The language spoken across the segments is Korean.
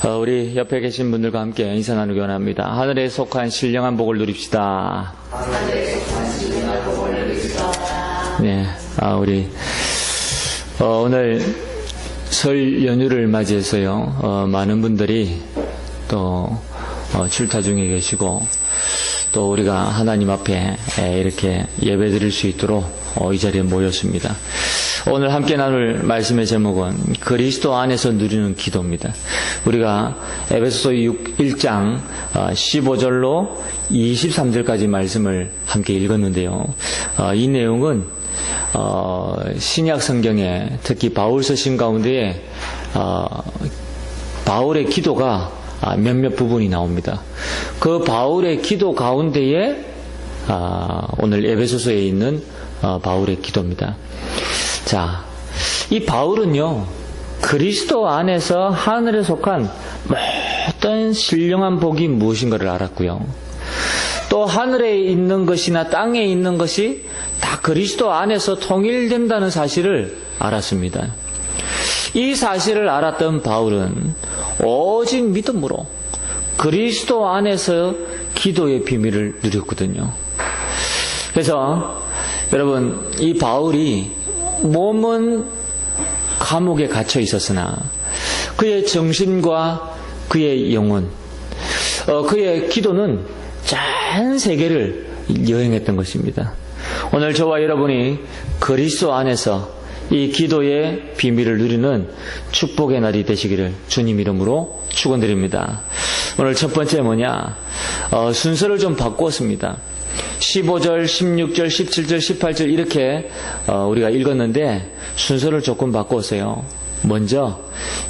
우리 옆에 계신 분들과 함께 인사 나누기 원합니다. 하늘에 속한 신령한 복을 누립시다. 네, 우리 오늘 설 연휴를 맞이해서요, 많은 분들이 또 출타 중에 계시고, 또 우리가 하나님 앞에 이렇게 예배 드릴 수 있도록 이 자리에 모였습니다. 오늘 함께 나눌 말씀의 제목은 그리스도 안에서 누리는 기도입니다. 우리가 에베소서 1장 15절로 23절까지 말씀을 함께 읽었는데요. 이 내용은 신약 성경에 특히 바울 서신 가운데에 바울의 기도가 몇몇 부분이 나옵니다. 그 바울의 기도 가운데에 오늘 에베소서에 있는 바울의 기도입니다. 자, 이 바울은요, 그리스도 안에서 하늘에 속한 모든 신령한 복이 무엇인가를 알았고요. 또 하늘에 있는 것이나 땅에 있는 것이 다 그리스도 안에서 통일된다는 사실을 알았습니다. 이 사실을 알았던 바울은 오직 믿음으로 그리스도 안에서 기도의 비밀을 누렸거든요. 그래서 여러분, 이 바울이 몸은 감옥에 갇혀 있었으나 그의 정신과 그의 영혼, 그의 기도는 전 세계를 여행했던 것입니다. 오늘 저와 여러분이 그리스도 안에서 이 기도의 비밀을 누리는 축복의 날이 되시기를 주님 이름으로 축원드립니다. 오늘 첫 번째 뭐냐? 순서를 좀 바꾸었습니다. 15절, 16절, 17절, 18절 이렇게 우리가 읽었는데 순서를 조금 바꿨어요. 먼저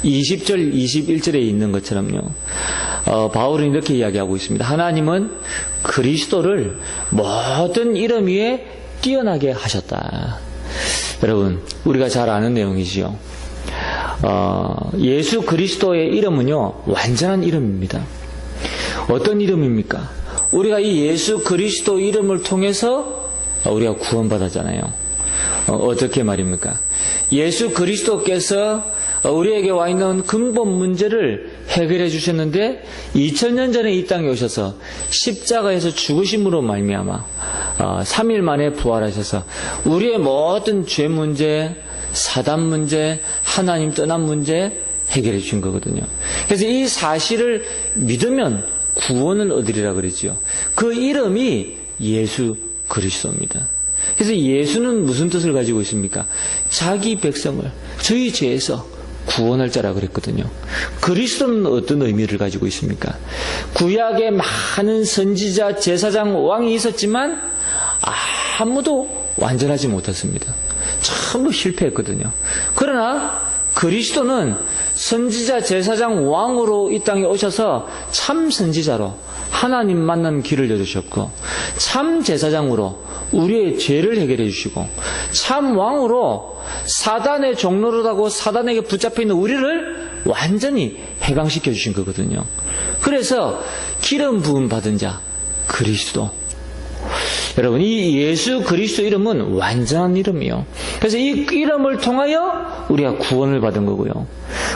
20절, 21절에 있는 것처럼요. 바울은 이렇게 이야기하고 있습니다. 하나님은 그리스도를 모든 이름 위에 뛰어나게 하셨다. 여러분, 우리가 잘 아는 내용이지요. 예수 그리스도의 이름은요, 완전한 이름입니다. 어떤 이름입니까? 우리가 이 예수 그리스도 이름을 통해서 우리가 구원받았잖아요. 어떻게 말입니까? 예수 그리스도께서 우리에게 와 있는 근본 문제를 해결해 주셨는데 2000년 전에 이 땅에 오셔서 십자가에서 죽으심으로 말미암아 3일 만에 부활하셔서 우리의 모든 죄 문제, 사단 문제, 하나님 떠난 문제 해결해 주신 거거든요. 그래서 이 사실을 믿으면 구원을 얻으리라 그랬지요. 그 이름이 예수 그리스도입니다. 그래서 예수는 무슨 뜻을 가지고 있습니까? 자기 백성을 저희 죄에서 구원할 자라 그랬거든요. 그리스도는 어떤 의미를 가지고 있습니까? 구약에 많은 선지자, 제사장, 왕이 있었지만 아무도 완전하지 못했습니다. 전부 실패했거든요. 그러나 그리스도는 선지자, 제사장, 왕으로 이 땅에 오셔서 참 선지자로 하나님 만난 길을 열어주셨고, 참 제사장으로 우리의 죄를 해결해 주시고, 참 왕으로 사단의 종노릇하고 사단에게 붙잡혀 있는 우리를 완전히 해방시켜 주신 거거든요. 그래서 기름 부음 받은 자 그리스도. 여러분, 이 예수 그리스도 이름은 완전한 이름이요. 그래서 이 이름을 통하여 우리가 구원을 받은 거고요.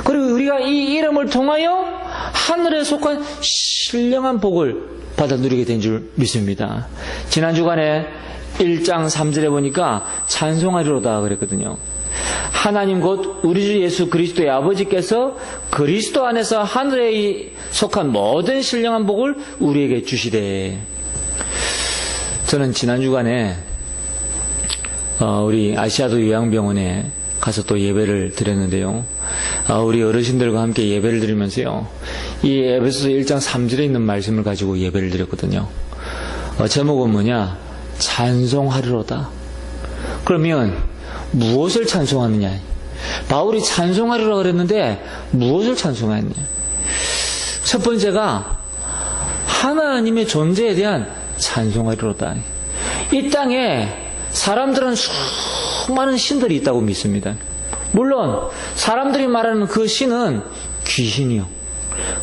그리고 우리가 이 이름을 통하여 하늘에 속한 신령한 복을 받아 누리게 된 줄 믿습니다. 지난 주간에 1장 3절에 보니까 찬송하리로다 그랬거든요. 하나님 곧 우리 주 예수 그리스도의 아버지께서 그리스도 안에서 하늘에 속한 모든 신령한 복을 우리에게 주시되. 저는 지난 주간에 우리 아시아도 요양병원에 가서 또 예배를 드렸는데요. 우리 어르신들과 함께 예배를 드리면서요, 이 에베소서 1장 3절에 있는 말씀을 가지고 예배를 드렸거든요. 제목은 뭐냐? 찬송하리로다. 그러면 무엇을 찬송하느냐? 바울이 찬송하리라 그랬는데 무엇을 찬송하느냐? 첫 번째가 하나님의 존재에 대한 찬송하리로다. 이 땅에 사람들은 수많은 신들이 있다고 믿습니다. 물론 사람들이 말하는 그 신은 귀신이요.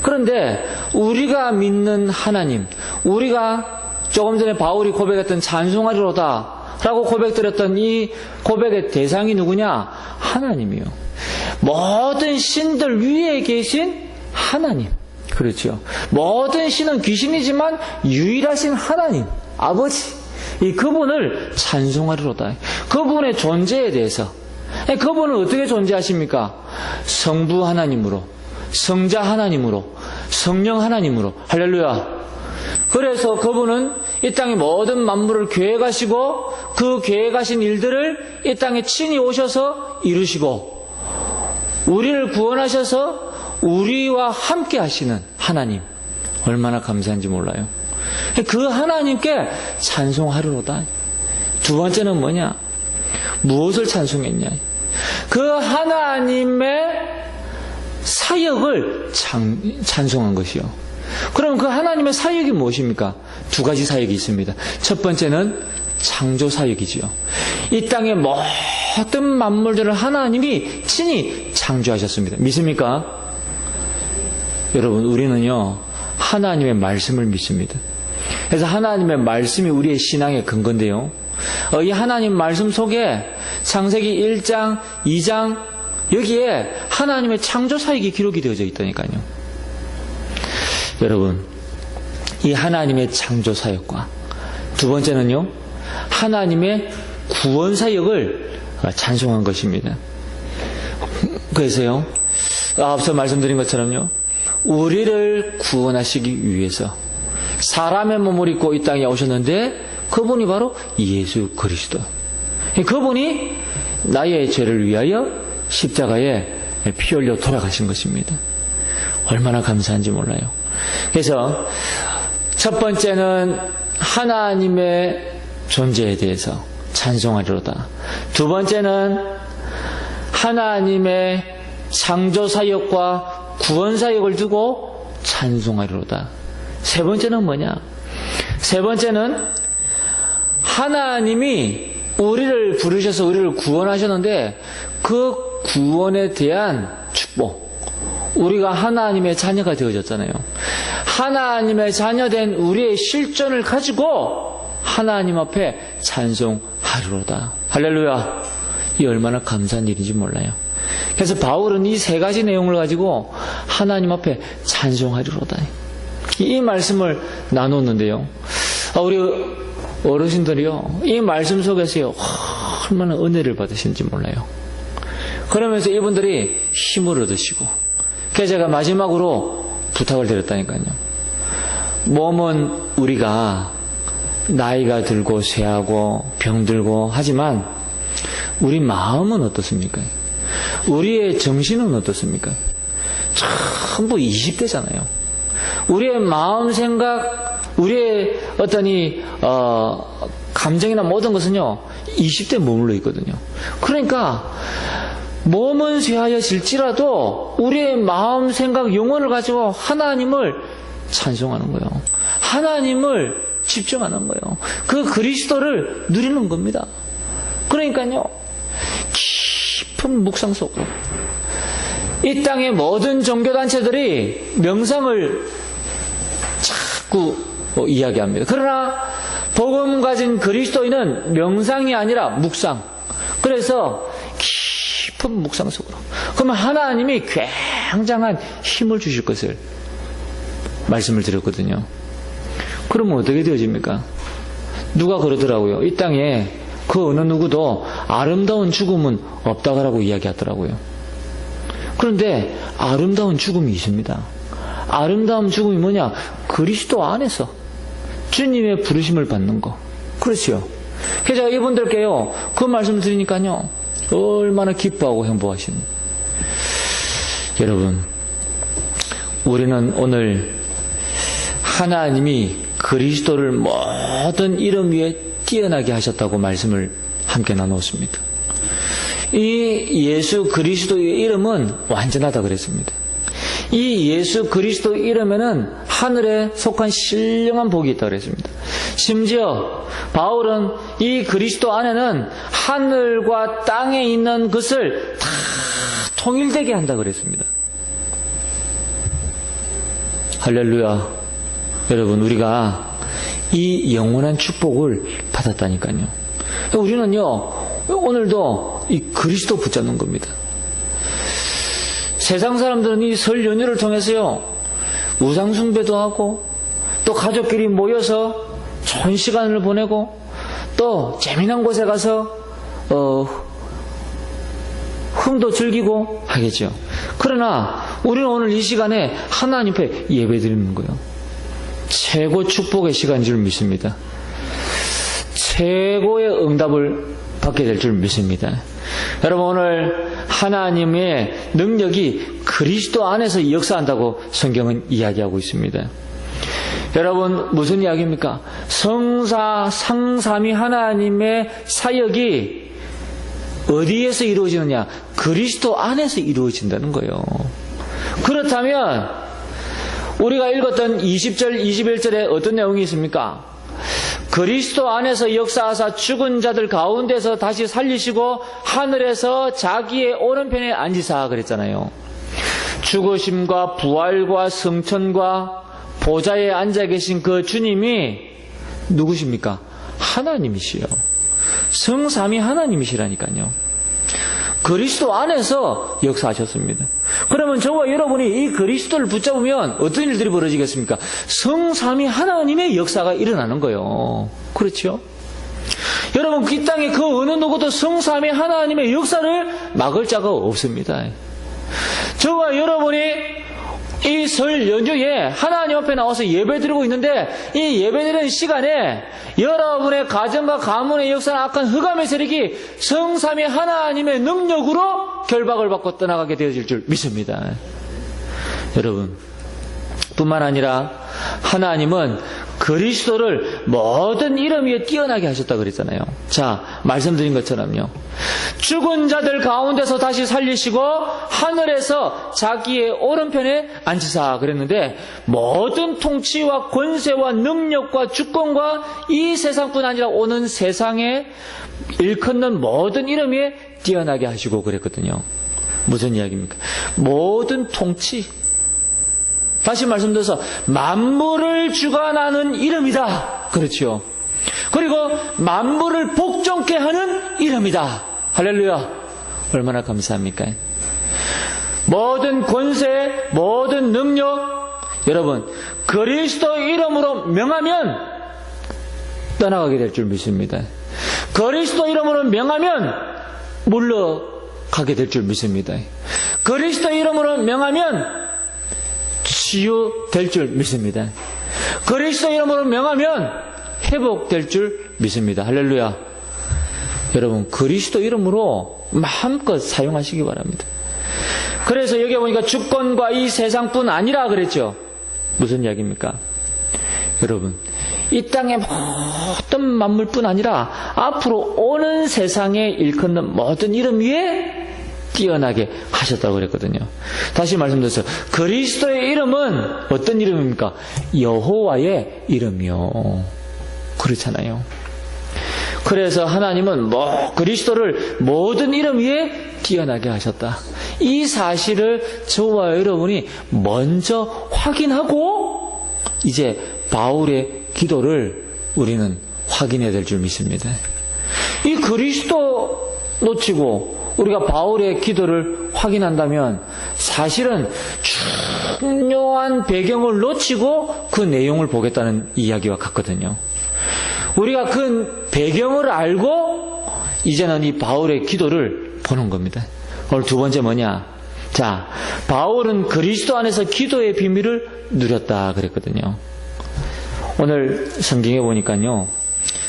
그런데 우리가 믿는 하나님, 우리가 조금 전에 바울이 고백했던 찬송하리로다 라고 고백드렸던 이 고백의 대상이 누구냐? 하나님이요. 모든 신들 위에 계신 하나님. 그렇죠. 모든 신은 귀신이지만 유일하신 하나님, 아버지, 이 그분을 찬송하리로다. 그분의 존재에 대해서. 그분은 어떻게 존재하십니까? 성부 하나님으로, 성자 하나님으로, 성령 하나님으로. 할렐루야. 그래서 그분은 이 땅의 모든 만물을 계획하시고 그 계획하신 일들을 이 땅에 친히 오셔서 이루시고 우리를 구원하셔서 우리와 함께 하시는 하나님. 얼마나 감사한지 몰라요. 그 하나님께 찬송하리로다. 두 번째는 뭐냐? 무엇을 찬송했냐? 그 하나님의 사역을 찬송한 것이요. 그럼 그 하나님의 사역이 무엇입니까? 두 가지 사역이 있습니다. 첫 번째는 창조 사역이지요. 이 땅의 모든 만물들을 하나님이 친히 창조하셨습니다. 믿습니까? 여러분, 우리는요, 하나님의 말씀을 믿습니다. 그래서 하나님의 말씀이 우리의 신앙의 근거인데요. 이 하나님 말씀 속에 창세기 1장, 2장, 여기에 하나님의 창조 사역이 기록이 되어져 있다니까요. 여러분, 이 하나님의 창조 사역과 두 번째는요, 하나님의 구원 사역을 찬송한 것입니다. 그래서요, 앞서 말씀드린 것처럼요, 우리를 구원하시기 위해서 사람의 몸을 입고 이 땅에 오셨는데 그분이 바로 예수 그리스도. 그분이 나의 죄를 위하여 십자가에 피 흘려 돌아가신 것입니다. 얼마나 감사한지 몰라요. 그래서 첫 번째는 하나님의 존재에 대해서 찬송하리로다. 두 번째는 하나님의 창조 사역과 구원 사역을 두고 찬송하리로다. 세 번째는 뭐냐? 세 번째는 하나님이 우리를 부르셔서 우리를 구원하셨는데 그 구원에 대한 축복. 우리가 하나님의 자녀가 되어졌잖아요. 하나님의 자녀된 우리의 실존을 가지고 하나님 앞에 찬송하리로다. 할렐루야. 이 얼마나 감사한 일인지 몰라요. 그래서 바울은 이 세 가지 내용을 가지고 하나님 앞에 찬송하리로다. 이 말씀을 나눴는데요. 우리 어르신들이요, 이 말씀 속에서요, 얼마나 은혜를 받으시는지 몰라요. 그러면서 이분들이 힘을 얻으시고, 그래서 제가 마지막으로 부탁을 드렸다니까요. 몸은 우리가 나이가 들고 쇠하고 병들고 하지만 우리 마음은 어떻습니까? 우리의 정신은 어떻습니까? 전부 20대잖아요. 우리의 마음 생각, 우리의 어떤 감정이나 모든 것은요, 20대에 머물러 있거든요. 그러니까 몸은 쇠하여질지라도 우리의 마음 생각, 영혼을 가지고 하나님을 찬송하는 거예요. 하나님을 집중하는 거예요. 그 그리스도를 누리는 겁니다. 그러니까요, 깊은 묵상 속으로 이 땅의 모든 종교단체들이 명상을 자꾸 이야기합니다. 그러나 복음 가진 그리스도인은 명상이 아니라 묵상. 그래서 깊은 묵상 속으로. 그러면 하나님이 굉장한 힘을 주실 것을 말씀을 드렸거든요. 그러면 어떻게 되어집니까? 누가 그러더라고요. 이 땅에 그 어느 누구도 아름다운 죽음은 없다고 이야기하더라고요. 그런데 아름다운 죽음이 있습니다. 아름다운 죽음이 뭐냐? 그리스도 안에서 주님의 부르심을 받는 거. 그렇죠. 그래서 제가 이분들께요, 그 말씀을 드리니까요, 얼마나 기뻐하고 행복하십니까? 여러분, 우리는 오늘 하나님이 그리스도를 모든 이름 위에 뛰어나게 하셨다고 말씀을 함께 나누었습니다. 이 예수 그리스도의 이름은 완전하다 그랬습니다. 이 예수 그리스도 이름에는 하늘에 속한 신령한 복이 있다고 그랬습니다. 심지어 바울은 이 그리스도 안에는 하늘과 땅에 있는 것을 다 통일되게 한다고 그랬습니다. 할렐루야. 여러분, 우리가 이 영원한 축복을 받았다니까요. 우리는요, 오늘도 이 그리스도 붙잡는 겁니다. 세상 사람들은 이 설 연휴를 통해서요, 우상숭배도 하고, 또 가족끼리 모여서 좋은 시간을 보내고, 또 재미난 곳에 가서 흥도 즐기고 하겠죠. 그러나 우리는 오늘 이 시간에 하나님 앞에 예배드리는 거예요. 최고 축복의 시간인 줄 믿습니다. 최고의 응답을 받게 될 줄 믿습니다. 여러분, 오늘 하나님의 능력이 그리스도 안에서 역사한다고 성경은 이야기하고 있습니다. 여러분, 무슨 이야기입니까? 상삼위 하나님의 사역이 어디에서 이루어지느냐? 그리스도 안에서 이루어진다는 거예요. 그렇다면 우리가 읽었던 20절, 21절에 어떤 내용이 있습니까? 그리스도 안에서 역사하사 죽은 자들 가운데서 다시 살리시고 하늘에서 자기의 오른편에 앉으사 그랬잖아요. 죽으심과 부활과 승천과 보좌에 앉아 계신 그 주님이 누구십니까? 하나님이시요. 성삼위 하나님이시라니까요. 그리스도 안에서 역사하셨습니다. 그러면 저와 여러분이 이 그리스도를 붙잡으면 어떤 일들이 벌어지겠습니까? 성삼위 하나님의 역사가 일어나는 거예요. 그렇죠? 여러분, 이 땅에 그 어느 누구도 성삼위 하나님의 역사를 막을 자가 없습니다. 저와 여러분이 이 설 연휴에 하나님 앞에 나와서 예배드리고 있는데, 이 예배드리는 시간에 여러분의 가정과 가문의 역사는 악한 흑암의 세력이 성삼위 하나님의 능력으로 결박을 받고 떠나가게 되어질 줄 믿습니다. 여러분, 뿐만 아니라 하나님은 그리스도를 모든 이름 위에 뛰어나게 하셨다 그랬잖아요. 자, 말씀드린 것처럼요, 죽은 자들 가운데서 다시 살리시고 하늘에서 자기의 오른편에 앉으사 그랬는데, 모든 통치와 권세와 능력과 주권과 이 세상뿐 아니라 오는 세상에 일컫는 모든 이름 위에 뛰어나게 하시고 그랬거든요. 무슨 이야기입니까? 모든 통치, 다시 말씀드려서 만물을 주관하는 이름이다. 그렇죠. 그리고 만물을 복종케 하는 이름이다. 할렐루야. 얼마나 감사합니까? 모든 권세, 모든 능력, 여러분, 그리스도 이름으로 명하면 떠나가게 될 줄 믿습니다. 그리스도 이름으로 명하면 물러가게 될 줄 믿습니다. 그리스도 이름으로 명하면 치유될 줄 믿습니다. 그리스도 이름으로 명하면 회복될 줄 믿습니다. 할렐루야. 여러분, 그리스도 이름으로 마음껏 사용하시기 바랍니다. 그래서 여기 보니까 주권과 이 세상뿐 아니라 그랬죠. 무슨 이야기입니까? 여러분, 이 땅의 모든 만물뿐 아니라 앞으로 오는 세상에 일컫는 모든 이름 위에 뛰어나게 하셨다고 그랬거든요. 다시 말씀드려서 그리스도의 이름은 어떤 이름입니까? 여호와의 이름이요. 그렇잖아요. 그래서 하나님은 그리스도를 모든 이름 위에 뛰어나게 하셨다. 이 사실을 저와 여러분이 먼저 확인하고 이제 바울의 기도를 우리는 확인해야 될 줄 믿습니다. 이 그리스도 놓치고 우리가 바울의 기도를 확인한다면 사실은 중요한 배경을 놓치고 그 내용을 보겠다는 이야기와 같거든요. 우리가 그 배경을 알고 이제는 이 바울의 기도를 보는 겁니다. 오늘 두 번째 뭐냐? 자, 바울은 그리스도 안에서 기도의 비밀을 누렸다 그랬거든요. 오늘 성경에 보니까요,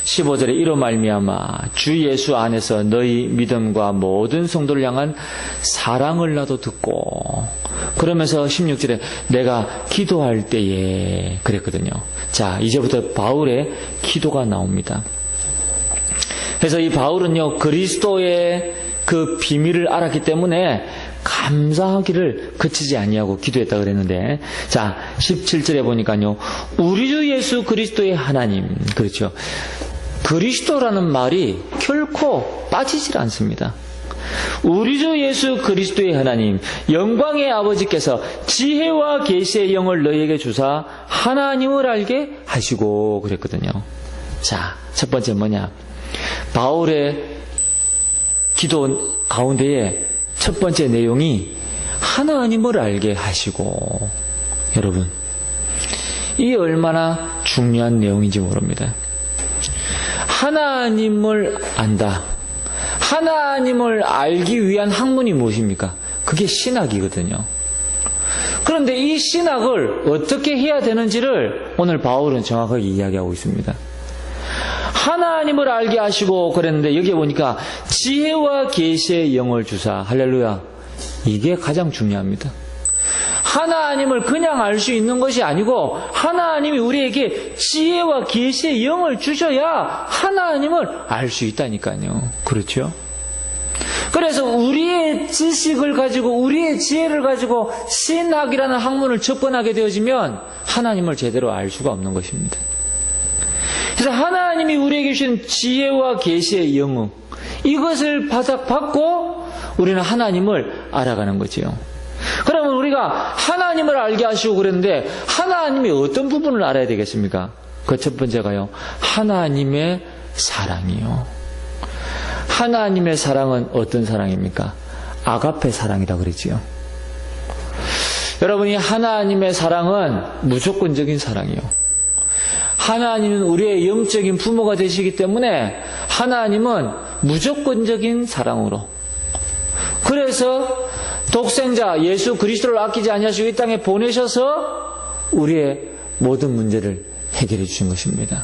15절에 이로 말미암아 주 예수 안에서 너희 믿음과 모든 성도를 향한 사랑을 나도 듣고, 그러면서 16절에 내가 기도할 때에 그랬거든요. 자, 이제부터 바울의 기도가 나옵니다. 그래서 이 바울은요, 그리스도의 그 비밀을 알았기 때문에 감사하기를 그치지 아니하고 기도했다 그랬는데, 자, 17절에 보니까요, 우리 주 예수 그리스도의 하나님, 그렇죠. 그리스도라는 말이 결코 빠지질 않습니다. 우리 주 예수 그리스도의 하나님, 영광의 아버지께서 지혜와 계시의 영을 너희에게 주사 하나님을 알게 하시고 그랬거든요. 자, 첫 번째 뭐냐? 바울의 기도 가운데에 첫 번째 내용이 하나님을 알게 하시고. 여러분, 이 얼마나 중요한 내용인지 모릅니다. 하나님을 안다. 하나님을 알기 위한 학문이 무엇입니까? 그게 신학이거든요. 그런데 이 신학을 어떻게 해야 되는지를 오늘 바울은 정확하게 이야기하고 있습니다. 하나님을 알게 하시고 그랬는데 여기에 보니까 지혜와 계시의 영을 주사. 할렐루야. 이게 가장 중요합니다. 하나님을 그냥 알 수 있는 것이 아니고 하나님이 우리에게 지혜와 계시의 영을 주셔야 하나님을 알 수 있다니까요. 그렇죠? 그래서 우리의 지식을 가지고 우리의 지혜를 가지고 신학이라는 학문을 접근하게 되어지면 하나님을 제대로 알 수가 없는 것입니다. 그래서 하나님이 우리에게 주신 지혜와 계시의 영응, 이것을 받고 우리는 하나님을 알아가는 거지요. 그러면 우리가 하나님을 알게 하시고 그랬는데 하나님이 어떤 부분을 알아야 되겠습니까? 그 첫 번째가요, 하나님의 사랑이요. 하나님의 사랑은 어떤 사랑입니까? 아가페 사랑이라고 그러지요. 여러분이 하나님의 사랑은 무조건적인 사랑이요. 하나님은 우리의 영적인 부모가 되시기 때문에 하나님은 무조건적인 사랑으로, 그래서 독생자 예수 그리스도를 아끼지 아니하시고 이 땅에 보내셔서 우리의 모든 문제를 해결해 주신 것입니다.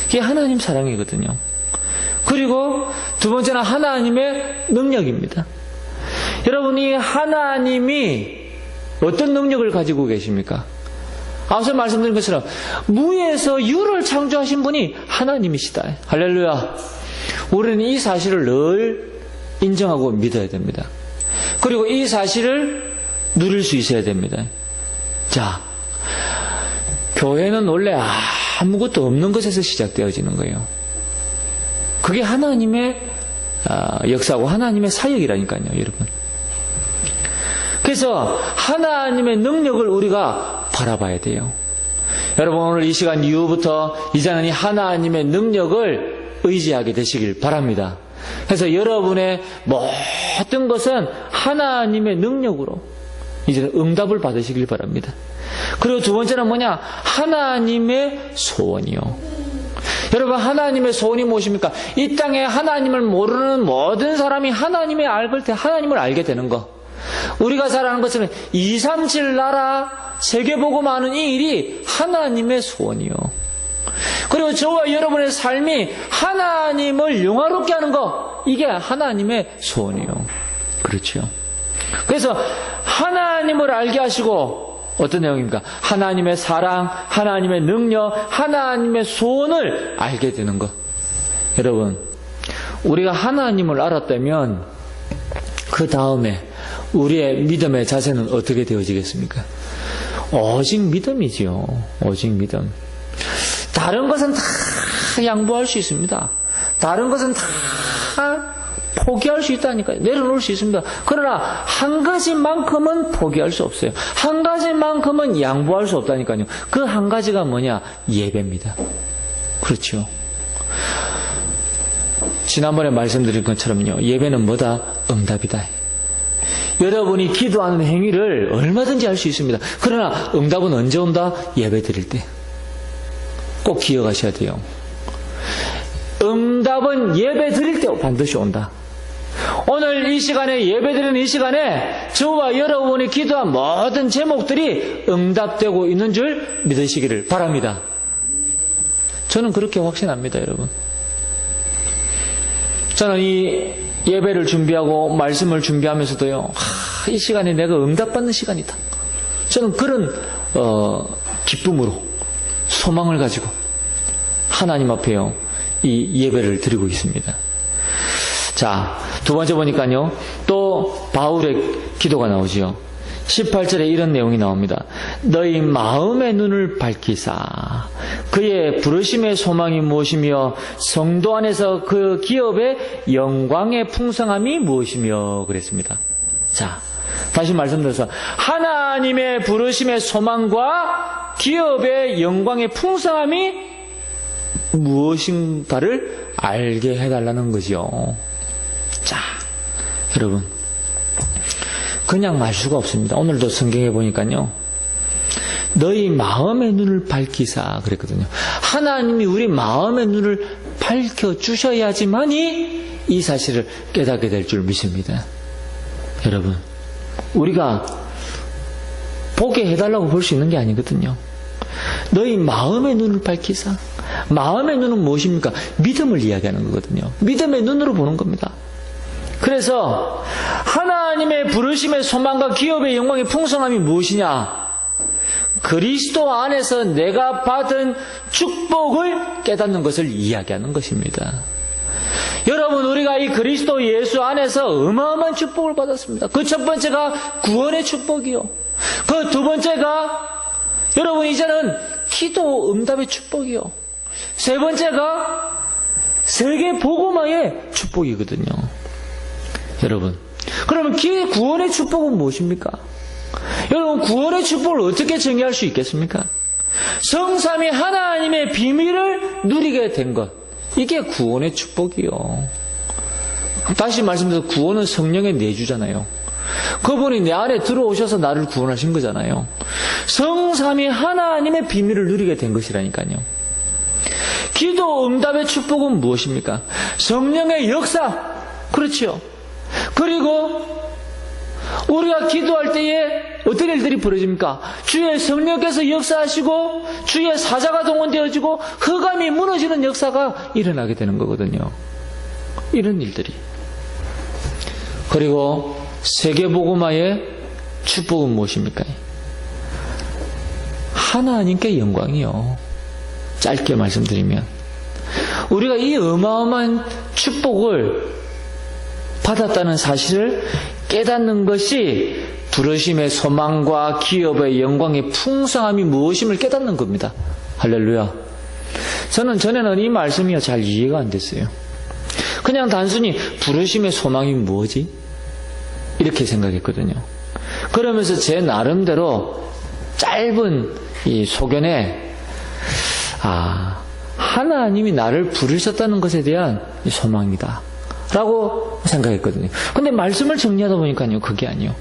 이게 하나님 사랑이거든요. 그리고 두 번째는 하나님의 능력입니다. 여러분이 하나님이 어떤 능력을 가지고 계십니까? 앞서 말씀드린 것처럼 무에서 유를 창조하신 분이 하나님이시다. 할렐루야. 우리는 이 사실을 늘 인정하고 믿어야 됩니다. 그리고 이 사실을 누릴 수 있어야 됩니다. 자, 교회는 원래 아무것도 없는 것에서 시작되어지는 거예요. 그게 하나님의 역사고 하나님의 사역이라니까요, 여러분. 그래서 하나님의 능력을 우리가 바라봐야 돼요. 여러분, 오늘 이 시간 이후부터 이제는 이 하나님의 능력을 의지하게 되시길 바랍니다. 그래서 여러분의 모든 것은 하나님의 능력으로 이제는 응답을 받으시길 바랍니다. 그리고 두 번째는 뭐냐? 하나님의 소원이요. 여러분, 하나님의 소원이 무엇입니까? 이 땅에 하나님을 모르는 모든 사람이 하나님을 알게 되는 거. 우리가 잘 아는 것처럼 237 나라 세계복음 하는 이 일이 하나님의 소원이요. 그리고 저와 여러분의 삶이 하나님을 영화롭게 하는 거, 이게 하나님의 소원이요. 그렇죠. 그래서 하나님을 알게 하시고 어떤 내용입니까? 하나님의 사랑, 하나님의 능력, 하나님의 소원을 알게 되는 것. 여러분, 우리가 하나님을 알았다면 그 다음에 우리의 믿음의 자세는 어떻게 되어지겠습니까? 오직 믿음이지요. 오직 믿음. 다른 것은 다 양보할 수 있습니다. 다른 것은 다 포기할 수 있다니까요. 내려놓을 수 있습니다. 그러나 한 가지만큼은 포기할 수 없어요. 한 가지만큼은 양보할 수 없다니까요. 그 한 가지가 뭐냐? 예배입니다. 그렇죠. 지난번에 말씀드린 것처럼요, 예배는 뭐다? 응답이다. 여러분이 기도하는 행위를 얼마든지 할 수 있습니다. 그러나 응답은 언제 온다? 예배 드릴 때. 꼭 기억하셔야 돼요. 응답은 예배 드릴 때 반드시 온다. 오늘 이 시간에, 예배드리는 이 시간에 저와 여러분이 기도한 모든 제목들이 응답되고 있는 줄 믿으시기를 바랍니다. 저는 그렇게 확신합니다, 여러분. 저는 이 예배를 준비하고 말씀을 준비하면서도요, 이 시간이 내가 응답받는 시간이다. 저는 그런 기쁨으로, 소망을 가지고 하나님 앞에요, 이 예배를 드리고 있습니다. 자, 두 번째 보니까요, 또 바울의 기도가 나오지요. 18절에 이런 내용이 나옵니다. 너희 마음의 눈을 밝히사 그의 부르심의 소망이 무엇이며 성도 안에서 그 기업의 영광의 풍성함이 무엇이며 그랬습니다. 자, 다시 말씀드려서 하나님의 부르심의 소망과 기업의 영광의 풍성함이 무엇인가를 알게 해달라는 거죠. 자, 여러분, 그냥 말 수가 없습니다. 오늘도 성경에 보니까요. 너희 마음의 눈을 밝히사 그랬거든요. 하나님이 우리 마음의 눈을 밝혀주셔야지만이 이 사실을 깨닫게 될 줄 믿습니다. 여러분, 우리가 보게 해달라고 볼 수 있는 게 아니거든요. 너희 마음의 눈을 밝히사. 마음의 눈은 무엇입니까? 믿음을 이야기하는 거거든요. 믿음의 눈으로 보는 겁니다. 그래서 하나님의 부르심의 소망과 기업의 영광의 풍성함이 무엇이냐? 그리스도 안에서 내가 받은 축복을 깨닫는 것을 이야기하는 것입니다. 여러분, 우리가 이 그리스도 예수 안에서 어마어마한 축복을 받았습니다. 그 첫 번째가 구원의 축복이요. 그 두 번째가 여러분 이제는 기도 응답의 축복이요. 세 번째가 세계 복음화의 축복이거든요. 여러분, 그러면 구원의 축복은 무엇입니까? 여러분, 구원의 축복을 어떻게 정의할 수 있겠습니까? 성삼위 하나님의 비밀을 누리게 된 것, 이게 구원의 축복이요. 다시 말씀드려서 구원은 성령의 내주잖아요. 그분이 내 안에 들어오셔서 나를 구원하신 거잖아요. 성삼위 하나님의 비밀을 누리게 된 것이라니까요. 기도 응답의 축복은 무엇입니까? 성령의 역사, 그렇죠. 그리고 우리가 기도할 때에 어떤 일들이 벌어집니까? 주의 성령께서 역사하시고 주의 사자가 동원되어지고 흑암이 무너지는 역사가 일어나게 되는 거거든요. 이런 일들이. 그리고 세계복음화의 축복은 무엇입니까? 하나님께 영광이요. 짧게 말씀드리면 우리가 이 어마어마한 축복을 받았다는 사실을 깨닫는 것이 부르심의 소망과 기업의 영광의 풍성함이 무엇임을 깨닫는 겁니다. 할렐루야. 저는 전에는 이 말씀이 잘 이해가 안 됐어요. 그냥 단순히 부르심의 소망이 뭐지? 이렇게 생각했거든요. 그러면서 제 나름대로 짧은 이 소견에 하나님이 나를 부르셨다는 것에 대한 소망이다 라고 생각했거든요. 근데 말씀을 정리하다 보니까요, 그게 아니요.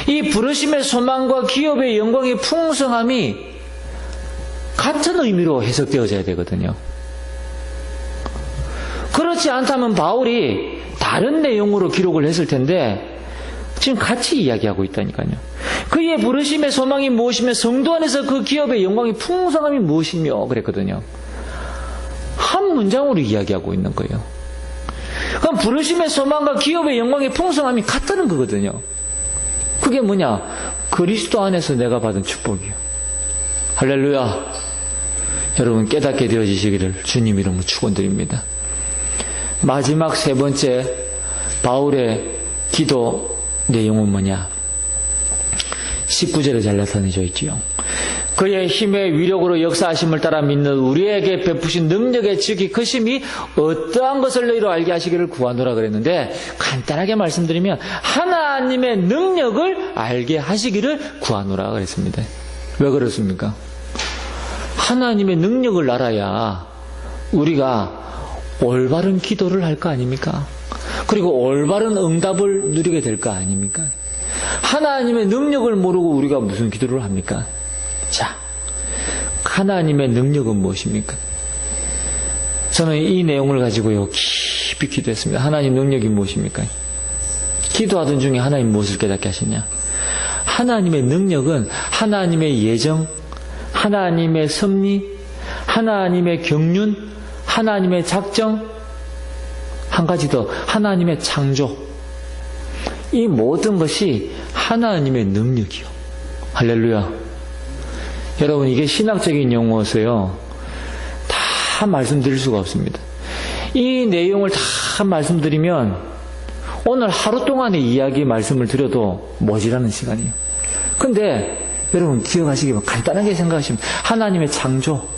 이 부르심의 소망과 기업의 영광의 풍성함이 같은 의미로 해석되어져야 되거든요. 그렇지 않다면 바울이 다른 내용으로 기록을 했을 텐데 지금 같이 이야기하고 있다니까요. 그의 부르심의 소망이 무엇이며 성도 안에서 그 기업의 영광의 풍성함이 무엇이며 그랬거든요. 한 문장으로 이야기하고 있는 거예요. 그럼 부르심의 소망과 기업의 영광의 풍성함이 같다는 거거든요. 그게 뭐냐? 그리스도 안에서 내가 받은 축복이요. 할렐루야. 여러분 깨닫게 되어지시기를 주님 이름으로 축원드립니다. 마지막 세 번째 바울의 기도 내용은 뭐냐? 19절에 잘 나타내져 있지요. 그의 힘의 위력으로 역사하심을 따라 믿는 우리에게 베푸신 능력의 지극히 크심이 어떠한 것을 너희로 알게 하시기를 구하노라 그랬는데, 간단하게 말씀드리면 하나님의 능력을 알게 하시기를 구하노라 그랬습니다. 왜 그렇습니까? 하나님의 능력을 알아야 우리가 올바른 기도를 할 거 아닙니까? 그리고 올바른 응답을 누리게 될 거 아닙니까? 하나님의 능력을 모르고 우리가 무슨 기도를 합니까? 자, 하나님의 능력은 무엇입니까? 저는 이 내용을 가지고요 깊이 기도했습니다. 하나님 능력이 무엇입니까? 기도하던 중에 하나님 무엇을 깨닫게 하셨냐? 하나님의 능력은 하나님의 예정, 하나님의 섭리, 하나님의 경륜, 하나님의 작정, 한 가지 더 하나님의 창조, 이 모든 것이 하나님의 능력이요. 할렐루야. 여러분, 이게 신학적인 용어여서요 다 말씀드릴 수가 없습니다. 이 내용을 다 말씀드리면 오늘 하루 동안의 이야기 말씀을 드려도 모자라는 시간이에요. 근데 여러분 기억하시기 바랍니다. 간단하게 생각하시면 하나님의 창조,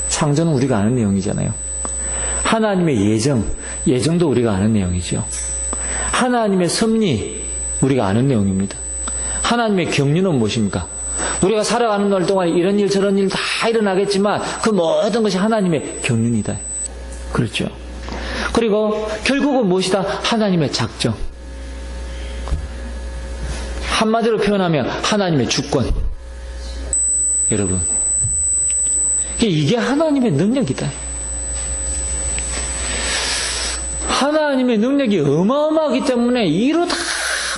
창조는 우리가 아는 내용이잖아요. 하나님의 예정, 예정도 우리가 아는 내용이죠. 하나님의 섭리, 우리가 아는 내용입니다. 하나님의 경륜은 무엇입니까? 우리가 살아가는 날 동안 이런 일 저런 일 다 일어나겠지만 그 모든 것이 하나님의 경륜이다. 그렇죠. 그리고 결국은 무엇이다? 하나님의 작정. 한마디로 표현하면 하나님의 주권. 여러분, 이게 하나님의 능력이다. 하나님의 능력이 어마어마하기 때문에 이로 다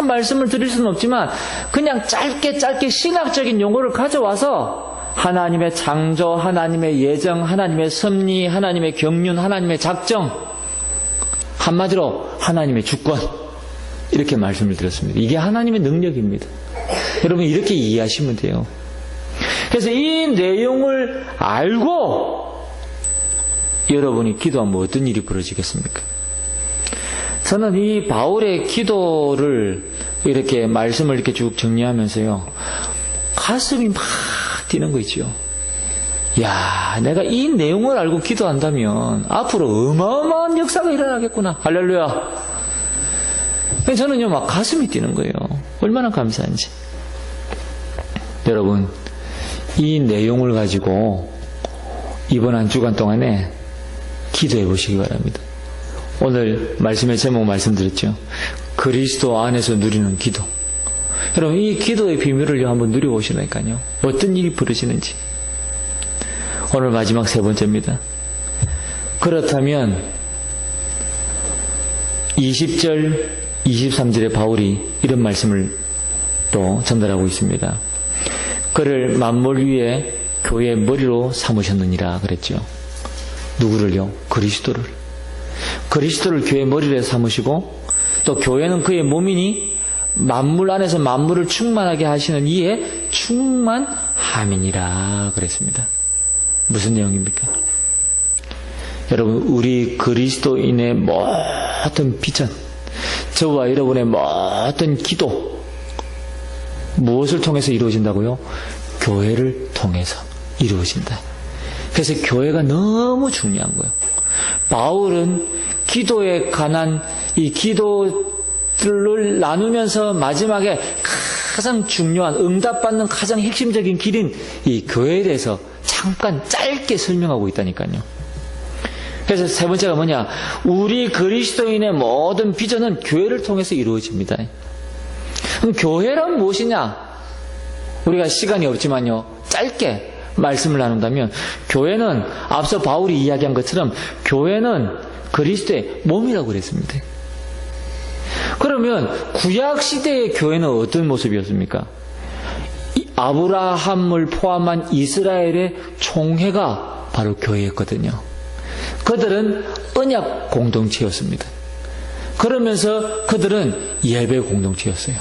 말씀을 드릴 수는 없지만 그냥 짧게 신학적인 용어를 가져와서 하나님의 창조, 하나님의 예정, 하나님의 섭리, 하나님의 경륜, 하나님의 작정, 한마디로 하나님의 주권, 이렇게 말씀을 드렸습니다. 이게 하나님의 능력입니다. 여러분, 이렇게 이해하시면 돼요. 그래서 이 내용을 알고 여러분이 기도하면 어떤 일이 벌어지겠습니까? 저는 이 바울의 기도를 이렇게 말씀을 이렇게 쭉 정리하면서요, 가슴이 막 뛰는 거 있죠. 야, 내가 이 내용을 알고 기도한다면 앞으로 어마어마한 역사가 일어나겠구나. 할렐루야. 저는요, 막 가슴이 뛰는 거예요. 얼마나 감사한지. 여러분, 이 내용을 가지고 이번 한 주간 동안에 기도해 보시기 바랍니다. 오늘 말씀의 제목 말씀드렸죠. 그리스도 안에서 누리는 기도. 여러분, 이 기도의 비밀을 한번 누려보시라니까요. 어떤 일이 벌어지는지. 오늘 마지막 세 번째입니다. 그렇다면 20절, 23절에 바울이 이런 말씀을 또 전달하고 있습니다. 그를 만물 위에 교회의 머리로 삼으셨느니라 그랬죠. 누구를요? 그리스도를. 그리스도를 교회의 머리로 삼으시고 또 교회는 그의 몸이니 만물 안에서 만물을 충만하게 하시는 이에 충만함이니라 그랬습니다. 무슨 내용입니까? 여러분, 우리 그리스도인의 모든 비전, 저와 여러분의 모든 기도, 무엇을 통해서 이루어진다고요? 교회를 통해서 이루어진다. 그래서 교회가 너무 중요한 거예요. 바울은 기도에 관한 이 기도들을 나누면서 마지막에 가장 중요한, 응답받는 가장 핵심적인 길인 이 교회에 대해서 잠깐 짧게 설명하고 있다니까요. 그래서 세 번째가 뭐냐? 우리 그리스도인의 모든 비전은 교회를 통해서 이루어집니다. 그럼 교회란 무엇이냐? 우리가 시간이 없지만요, 짧게 말씀을 나눈다면, 교회는 앞서 바울이 이야기한 것처럼 교회는 그리스도의 몸이라고 그랬습니다. 그러면 구약 시대의 교회는 어떤 모습이었습니까? 아브라함을 포함한 이스라엘의 총회가 바로 교회였거든요. 그들은 언약 공동체였습니다. 그러면서 그들은 예배 공동체였어요.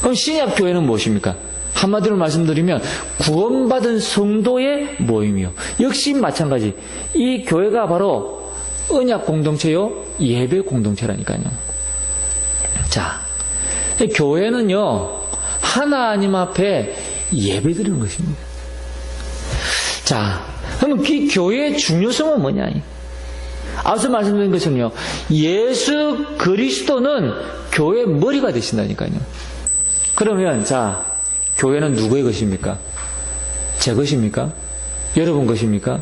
그럼 신약 교회는 무엇입니까? 한마디로 말씀드리면 구원받은 성도의 모임이요. 역시 마찬가지. 이 교회가 바로 언약 공동체요, 예배 공동체라니까요. 자, 교회는요, 하나님 앞에 예배 드리는 것입니다. 자, 그러면 이 교회의 중요성은 뭐냐? 앞서 말씀드린 것처럼요, 예수 그리스도는 교회의 머리가 되신다니까요. 그러면 자, 교회는 누구의 것입니까? 제 것입니까? 여러분 것입니까?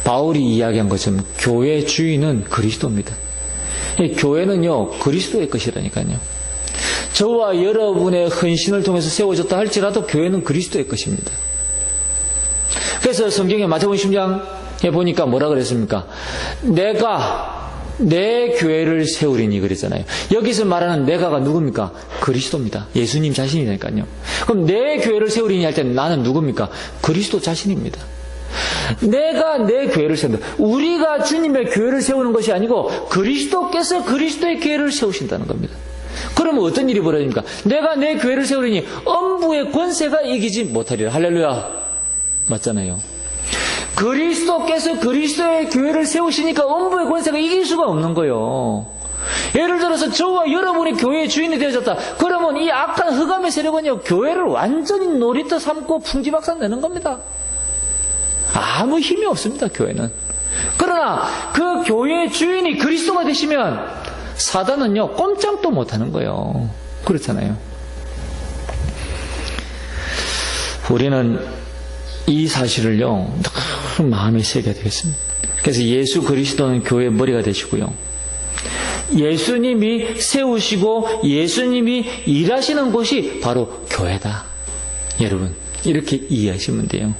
바울이 이야기한 것처럼 교회의 주인은 그리스도입니다. 교회는요, 그리스도의 것이라니까요. 저와 여러분의 헌신을 통해서 세워졌다 할지라도 교회는 그리스도의 것입니다. 그래서 성경의 마태복음 10장에 보니까 뭐라 그랬습니까? 내가 내 교회를 세우리니 그랬잖아요. 여기서 말하는 내가가 누굽니까? 그리스도입니다. 예수님 자신이니까요. 그럼 내 교회를 세우리니 할 때는 나는 누굽니까? 그리스도 자신입니다. 내가 내 교회를 세운다. 우리가 주님의 교회를 세우는 것이 아니고 그리스도께서 그리스도의 교회를 세우신다는 겁니다. 그러면 어떤 일이 벌어집니까? 내가 내 교회를 세우리니 엄부의 권세가 이기지 못하리라. 할렐루야. 맞잖아요. 그리스도께서 그리스도의 교회를 세우시니까 엄부의 권세가 이길 수가 없는 거예요. 예를 들어서 저와 여러분이 교회의 주인이 되어졌다. 그러면 이 악한 흑암의 세력은요, 교회를 완전히 놀이터 삼고 풍지박산 내는 겁니다. 아무 힘이 없습니다, 교회는. 그러나 그 교회의 주인이 그리스도가 되시면 사단은요, 꼼짝도 못하는 거예요. 그렇잖아요. 우리는 이 사실을요, 마음에 새겨야 되겠습니다. 그래서 예수 그리스도는 교회의 머리가 되시고요, 예수님이 세우시고 예수님이 일하시는 곳이 바로 교회다. 여러분, 이렇게 이해하시면 돼요.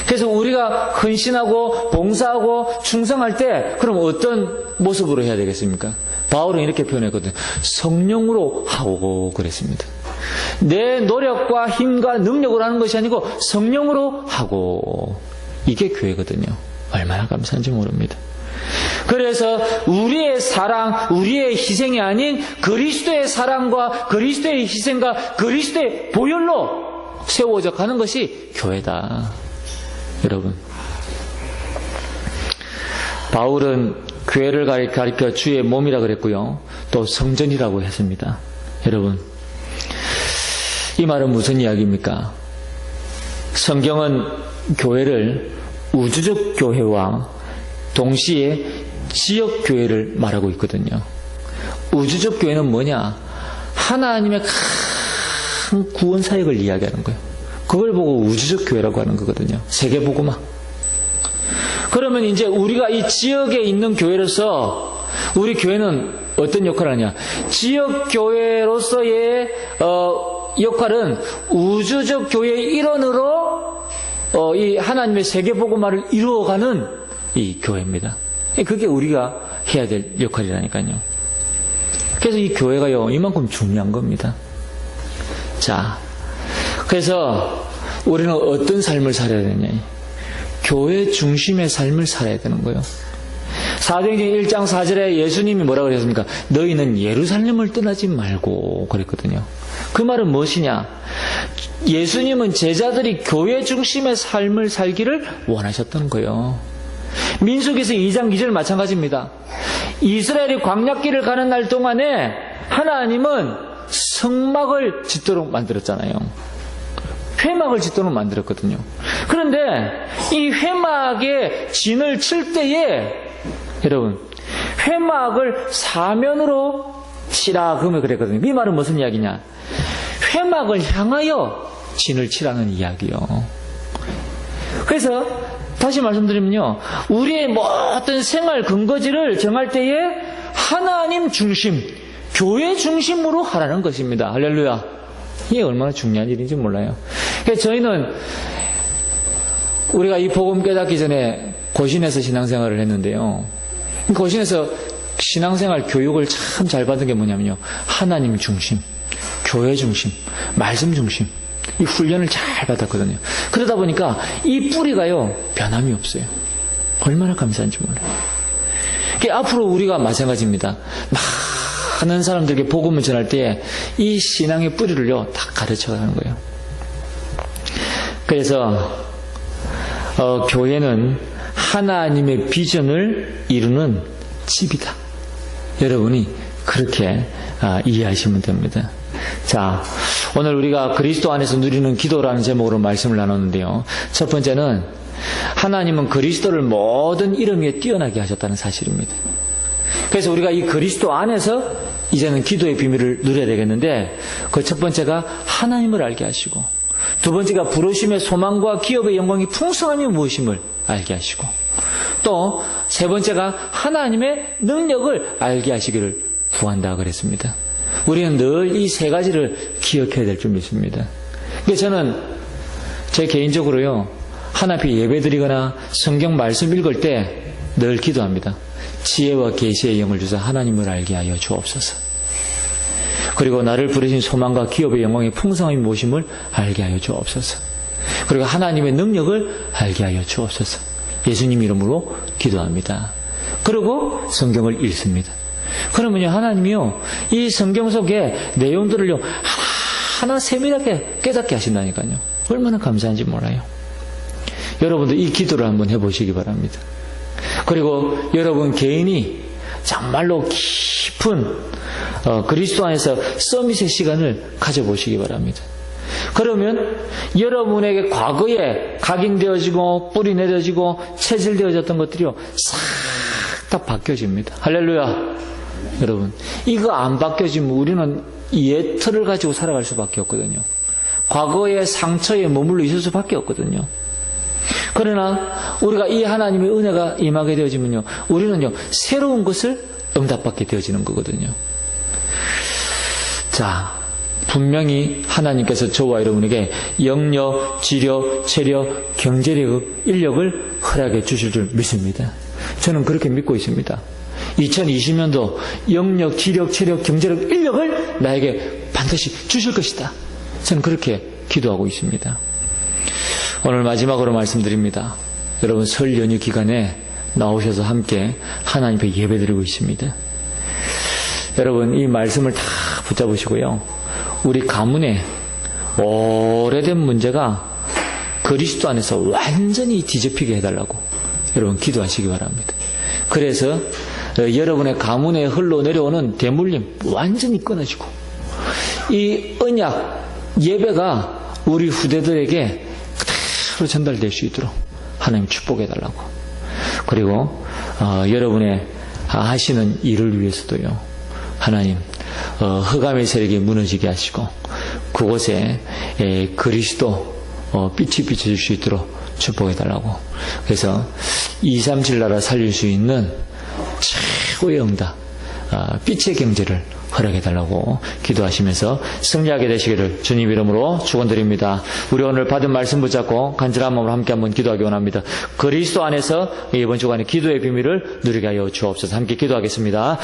그래서 우리가 헌신하고 봉사하고 충성할 때 그럼 어떤 모습으로 해야 되겠습니까? 바울은 이렇게 표현했거든요. 성령으로 하고 그랬습니다. 내 노력과 힘과 능력으로 하는 것이 아니고 성령으로 하고, 이게 교회거든요. 얼마나 감사한지 모릅니다. 그래서 우리의 사랑, 우리의 희생이 아닌 그리스도의 사랑과 그리스도의 희생과 그리스도의 보혈로 세워져 가는 것이 교회다. 여러분, 바울은 교회를 가리켜 주의 몸이라 그랬고요, 또 성전이라고 했습니다. 여러분, 이 말은 무슨 이야기입니까? 성경은 교회를 우주적 교회와 동시에 지역 교회를 말하고 있거든요. 우주적 교회는 뭐냐? 하나님의 큰 구원 사역을 이야기하는 거예요. 그걸 보고 우주적 교회라고 하는 거거든요. 세계복음화. 그러면 이제 우리가 이 지역에 있는 교회로서 우리 교회는 어떤 역할을 하냐? 지역 교회로서의 역할은 우주적 교회의 일원으로 이 하나님의 세계복음화를 이루어가는 이 교회입니다. 그게 우리가 해야 될 역할이라니까요. 그래서 이 교회가요, 이만큼 중요한 겁니다. 자, 그래서 우리는 어떤 삶을 살아야 되냐? 교회 중심의 삶을 살아야 되는 거예요. 사도행전 1장 4절에 예수님이 뭐라고 그랬습니까? 너희는 예루살렘을 떠나지 말고 그랬거든요. 그 말은 무엇이냐? 예수님은 제자들이 교회 중심의 삶을 살기를 원하셨던 거예요. 민수기서 2장 2절 마찬가지입니다. 이스라엘이 광야길을 가는 날 동안에 하나님은 성막을 짓도록 만들었잖아요. 회막을 짓도록 만들었거든요. 그런데 이 회막에 진을 칠 때에 여러분, 회막을 사면으로 치라 그러면 그랬거든요. 이 말은 무슨 이야기냐? 회막을 향하여 진을 치라는 이야기요. 그래서 다시 말씀드리면요, 우리의 모든 생활 근거지를 정할 때에 하나님 중심, 교회 중심으로 하라는 것입니다. 할렐루야. 이게 얼마나 중요한 일인지 몰라요. 그래서 저희는 우리가 이 복음 깨닫기 전에 고신에서 신앙생활을 했는데요, 고신에서 신앙생활 교육을 참 잘 받은 게 뭐냐면요, 하나님 중심, 교회 중심, 말씀 중심, 이 훈련을 잘 받았거든요. 그러다 보니까 이 뿌리가요, 변함이 없어요. 얼마나 감사한지 몰라요. 앞으로 우리가 마찬가지입니다. 많은 사람들에게 복음을 전할 때 이 신앙의 뿌리를요, 다 가르쳐가는 거예요. 그래서 교회는 하나님의 비전을 이루는 집이다. 여러분이 그렇게 이해하시면 됩니다. 자, 오늘 우리가 그리스도 안에서 누리는 기도라는 제목으로 말씀을 나눴는데요, 첫 번째는 하나님은 그리스도를 모든 이름 위에 뛰어나게 하셨다는 사실입니다. 그래서 우리가 이 그리스도 안에서 이제는 기도의 비밀을 누려야 되겠는데, 그 첫 번째가 하나님을 알게 하시고, 두 번째가 부르심의 소망과 기업의 영광이 풍성함이 무엇임을 알게 하시고, 또 세 번째가 하나님의 능력을 알게 하시기를 구한다 그랬습니다. 우리는 늘 이 세 가지를 기억해야 될 줄 믿습니다. 그래서 저는 제 개인적으로요, 하나님 앞에 예배 드리거나 성경 말씀 읽을 때 늘 기도합니다. 지혜와 계시의 영을 주사 하나님을 알게 하여 주옵소서. 그리고 나를 부르신 소망과 기업의 영광의 풍성함이 무엇임을 알게 하여 주옵소서. 그리고 하나님의 능력을 알게 하여 주옵소서. 예수님 이름으로 기도합니다. 그리고 성경을 읽습니다. 그러면요, 하나님이요, 이 성경 속의 내용들을요, 하나 세밀하게 깨닫게 하신다니까요. 얼마나 감사한지 몰라요. 여러분도 이 기도를 한번 해보시기 바랍니다. 그리고 여러분 개인이 정말로 깊은 그리스도 안에서 서밋의 시간을 가져보시기 바랍니다. 그러면 여러분에게 과거에 각인되어지고 뿌리 내려지고 체질되어졌던 것들이요, 싹 다 바뀌어집니다. 할렐루야. 여러분, 이거 안 바뀌어지면 우리는 옛 틀을 가지고 살아갈 수밖에 없거든요. 과거의 상처에 머물러 있을 수밖에 없거든요. 그러나 우리가 이 하나님의 은혜가 임하게 되어지면요, 우리는요, 새로운 것을 응답받게 되어지는 거거든요. 자, 분명히 하나님께서 저와 여러분에게 영력, 지력, 체력, 경제력, 인력을 허락해 주실 줄 믿습니다. 저는 그렇게 믿고 있습니다. 2020년도 영력, 지력, 체력, 경제력, 인력을 나에게 반드시 주실 것이다. 저는 그렇게 기도하고 있습니다. 오늘 마지막으로 말씀드립니다. 여러분 설 연휴 기간에 나오셔서 함께 하나님 앞에 예배드리고 있습니다. 여러분 이 말씀을 다 붙잡으시고요. 우리 가문에 오래된 문제가 그리스도 안에서 완전히 뒤집히게 해달라고 여러분 기도하시기 바랍니다. 그래서 여러분의 가문에 흘러내려오는 대물림 완전히 끊어지고 이 언약 예배가 우리 후대들에게 그대로 전달될 수 있도록 하나님 축복해달라고. 그리고 여러분의 하시는 일을 위해서도요. 하나님 흑암의 세력이 무너지게 하시고 그곳에 그리스도 빛이 비춰질 수 있도록 축복해달라고. 그래서 237 나라 살릴 수 있는 최고의 응답 빛의 경제를 허락해달라고 기도하시면서 승리하게 되시기를 주님 이름으로 축원드립니다. 우리 오늘 받은 말씀 붙잡고 간절한 마음으로 함께 한번 기도하기 원합니다. 그리스도 안에서 이번 주간에 기도의 비밀을 누리게 하여 주옵소서. 함께 기도하겠습니다.